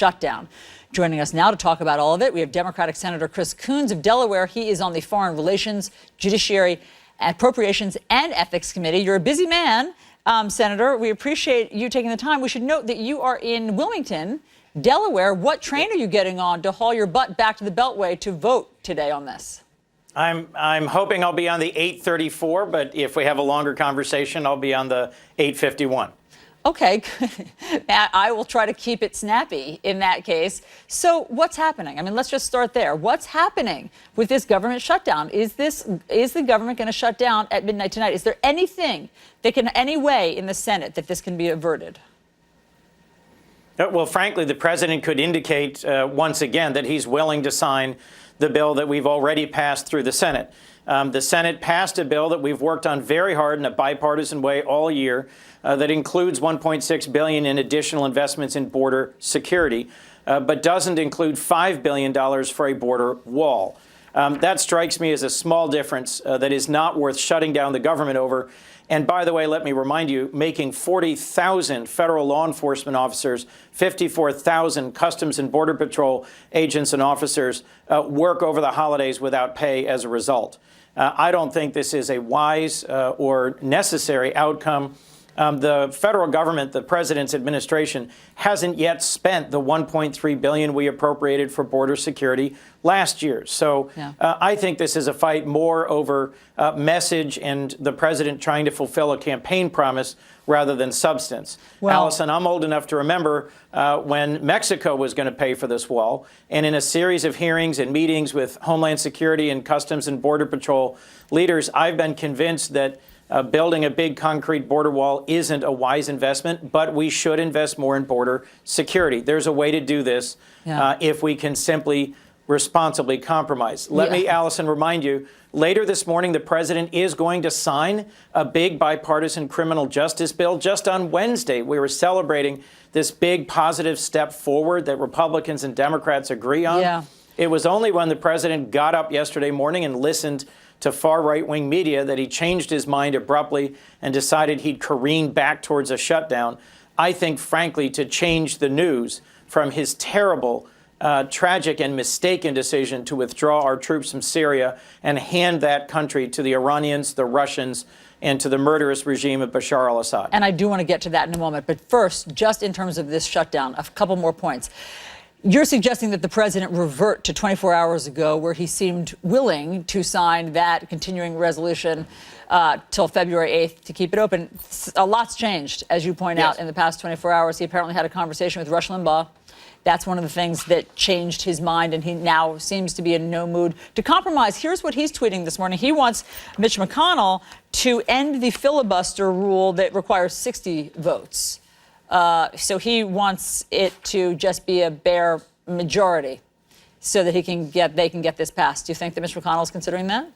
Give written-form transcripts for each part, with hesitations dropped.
shutdown. Joining us now to talk about all of it, we have Democratic Senator Coons of Delaware. He is on the Foreign Relations, Judiciary, Appropriations, and Ethics Committee. You're a busy man, Senator. We appreciate you taking the time. We should note that you are in Wilmington, Delaware. What train are you getting on to haul your butt back to the Beltway to vote today on this? I'm hoping I'll be on the 8:34, but if we have a longer conversation, I'll be on the 8:51. Okay, I will try to keep it snappy in that case. So what's happening? I mean, let's just start there. What's happening with this government shutdown? Is the government going to shut down at midnight tonight? Is there anything that can, any way in the Senate that this can be averted? Well, frankly, the president could indicate once again that he's willing to sign the bill that we've already passed through the Senate. The Senate passed a bill that we've worked on very hard in a bipartisan way all year that includes $1.6 billion in additional investments in border security, but doesn't include $5 billion for a border wall. That strikes me as a small difference that is not worth shutting down the government over. And by the way, let me remind you, making 40,000 federal law enforcement officers, 54,000 Customs and Border Patrol agents and officers work over the holidays without pay as a result. I don't think this is a wise or necessary outcome. The federal government, the president's administration, hasn't yet spent the $1.3 billion we appropriated for border security last year. So I think this is a fight more over message and the president trying to fulfill a campaign promise rather than substance. Well, Allison, I'm old enough to remember when Mexico was going to pay for this wall. And in a series of hearings and meetings with Homeland Security and Customs and Border Patrol leaders, I've been convinced that building a big concrete border wall isn't a wise investment, but we should invest more in border security. There's a way to do this if we can simply responsibly compromise. Let me, Allison, remind you, later this morning, the president is going to sign a big bipartisan criminal justice bill. Just on Wednesday, we were celebrating this big positive step forward that Republicans and Democrats agree on. It was only when the president got up yesterday morning and listened to far right-wing media that he changed his mind abruptly and decided he'd careen back towards a shutdown. I think, frankly, to change the news from his terrible, tragic and mistaken decision to withdraw our troops from Syria and hand that country to the Iranians, the Russians, and to the murderous regime of Bashar al-Assad. And I do want to get to that in a moment. But first, just in terms of this shutdown, a couple more points. You're suggesting that the president revert to 24 hours ago, where he seemed willing to sign that continuing resolution till February 8th to keep it open. A lot's changed, as you point out, in the past 24 hours. He apparently had a conversation with Rush Limbaugh. That's one of the things that changed his mind, and he now seems to be in no mood to compromise. Here's what he's tweeting this morning. He wants Mitch McConnell to end the filibuster rule that requires 60 votes. So he wants it to just be a bare majority so that they can get this passed. Do you think that Mitch McConnell is considering that?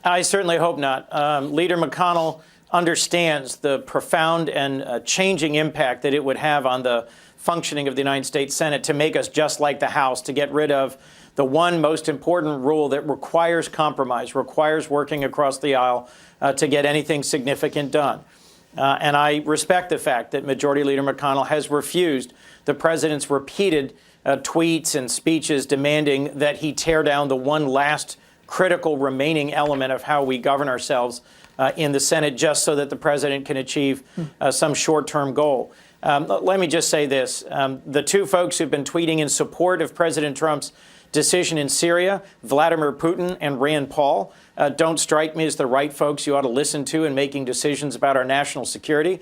I certainly hope not. Leader McConnell understands the profound and changing impact that it would have on the functioning of the United States Senate to make us just like the House, to get rid of the one most important rule that requires compromise, requires working across the aisle to get anything significant done. And I respect the fact that Majority Leader McConnell has refused the president's repeated tweets and speeches demanding that he tear down the one last critical remaining element of how we govern ourselves in the Senate, just so that the president can achieve some short-term goal. Let me just say this. The two folks who've been tweeting in support of President Trump's decision in Syria, Vladimir Putin and Rand Paul, don't strike me as the right folks you ought to listen to in making decisions about our national security.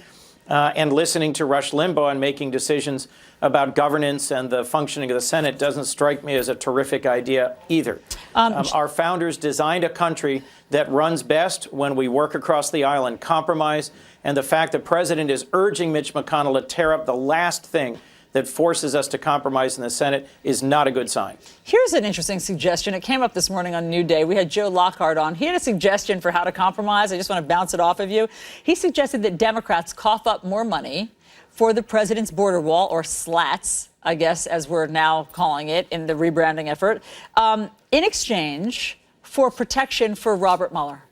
And listening to Rush Limbaugh and making decisions about governance and the functioning of the Senate doesn't strike me as a terrific idea either. Our founders designed a country that runs best when we work across the aisle and compromise. And the fact the president is urging Mitch McConnell to tear up the last thing that forces us to compromise in the Senate is not a good sign. Here's an interesting suggestion. It came up this morning on New Day. We had Joe Lockhart on. He had a suggestion for how to compromise. I just want to bounce it off of you. He suggested that Democrats cough up more money for the president's border wall, or slats, I guess, as we're now calling it in the rebranding effort, in exchange for protection for Robert Mueller.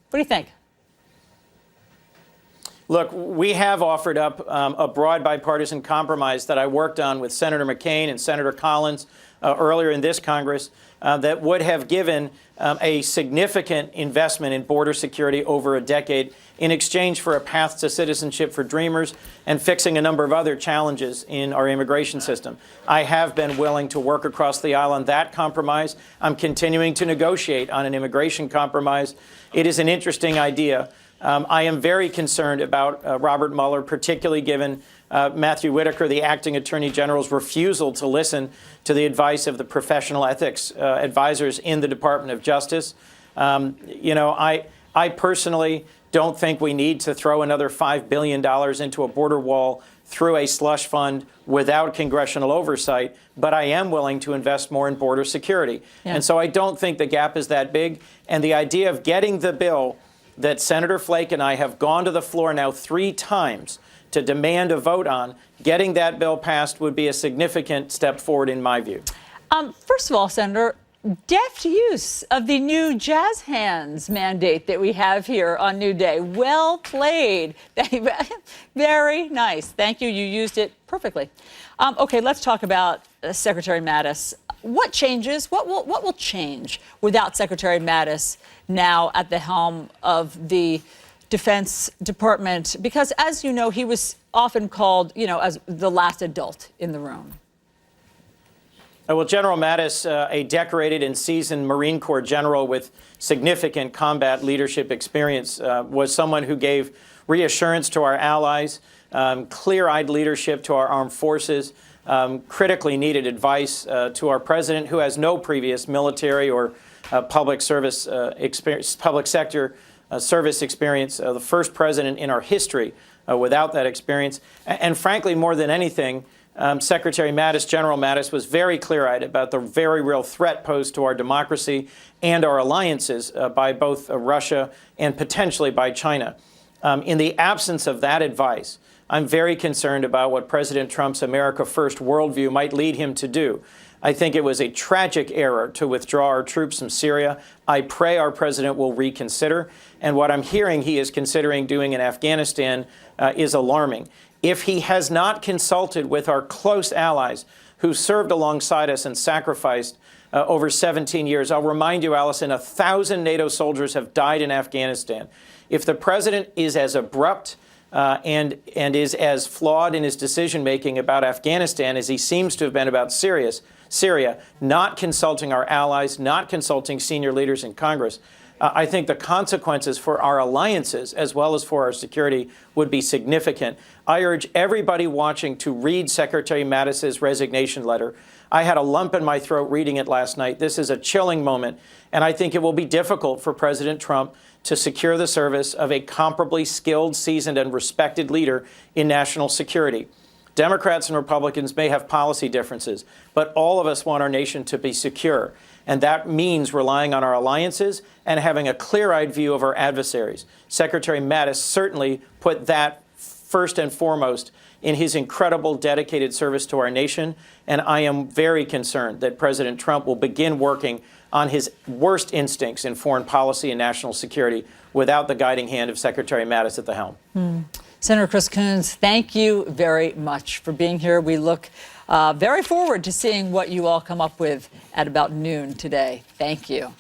What do you think? Look, we have offered up a broad bipartisan compromise that I worked on with Senator McCain and Senator Collins earlier in this Congress that would have given a significant investment in border security over a decade in exchange for a path to citizenship for dreamers and fixing a number of other challenges in our immigration system. I have been willing to work across the aisle on that compromise. I'm continuing to negotiate on an immigration compromise. It is an interesting idea. I am very concerned about Robert Mueller, particularly given Matthew Whitaker, the acting attorney general's refusal to listen to the advice of the professional ethics advisors in the Department of Justice. I personally don't think we need to throw another $5 billion into a border wall through a slush fund without congressional oversight, but I am willing to invest more in border security. Yeah. And so I don't think the gap is that big. And the idea of getting the bill that Senator Flake and I have gone to the floor now 3 times to demand a vote on, getting that bill passed would be a significant step forward in my view. First of all, Senator, deft use of the new jazz hands mandate that we have here on New Day. Well played. Very nice. Thank you. You used it perfectly. Okay, let's talk about Secretary Mattis. What changes? What will change without Secretary Mattis now at the helm of the Defense Department? Because, as you know, he was often called, as the last adult in the room. Well, General Mattis, a decorated and seasoned Marine Corps general with significant combat leadership experience, was someone who gave reassurance to our allies, clear-eyed leadership to our armed forces, critically needed advice to our president, who has no previous military or public service experience, public sector service experience, the first president in our history without that experience. And frankly, more than anything, Secretary Mattis, General Mattis, was very clear-eyed about the very real threat posed to our democracy and our alliances by both Russia and potentially by China. In the absence of that advice, I'm very concerned about what President Trump's America First worldview might lead him to do. I think it was a tragic error to withdraw our troops from Syria. I pray our president will reconsider. And what I'm hearing he is considering doing in Afghanistan is alarming. If he has not consulted with our close allies who served alongside us and sacrificed over 17 years, I'll remind you, Allison, 1,000 NATO soldiers have died in Afghanistan. If the president is as abrupt and is as flawed in his decision-making about Afghanistan as he seems to have been about Syria, not consulting our allies, not consulting senior leaders in Congress, I think the consequences for our alliances as well as for our security would be significant. I urge everybody watching to read Secretary Mattis's resignation letter. I had a lump in my throat reading it last night. This is a chilling moment, and I think it will be difficult for President Trump to secure the service of a comparably skilled, seasoned, and respected leader in national security. Democrats and Republicans may have policy differences, but all of us want our nation to be secure. And that means relying on our alliances and having a clear-eyed view of our adversaries. Secretary Mattis certainly put that first and foremost in his incredible dedicated service to our nation. And I am very concerned that President Trump will begin working on his worst instincts in foreign policy and national security without the guiding hand of Secretary Mattis at the helm. Senator Chris Coons, thank you very much for being here. We look very forward to seeing what you all come up with at about noon today. Thank you.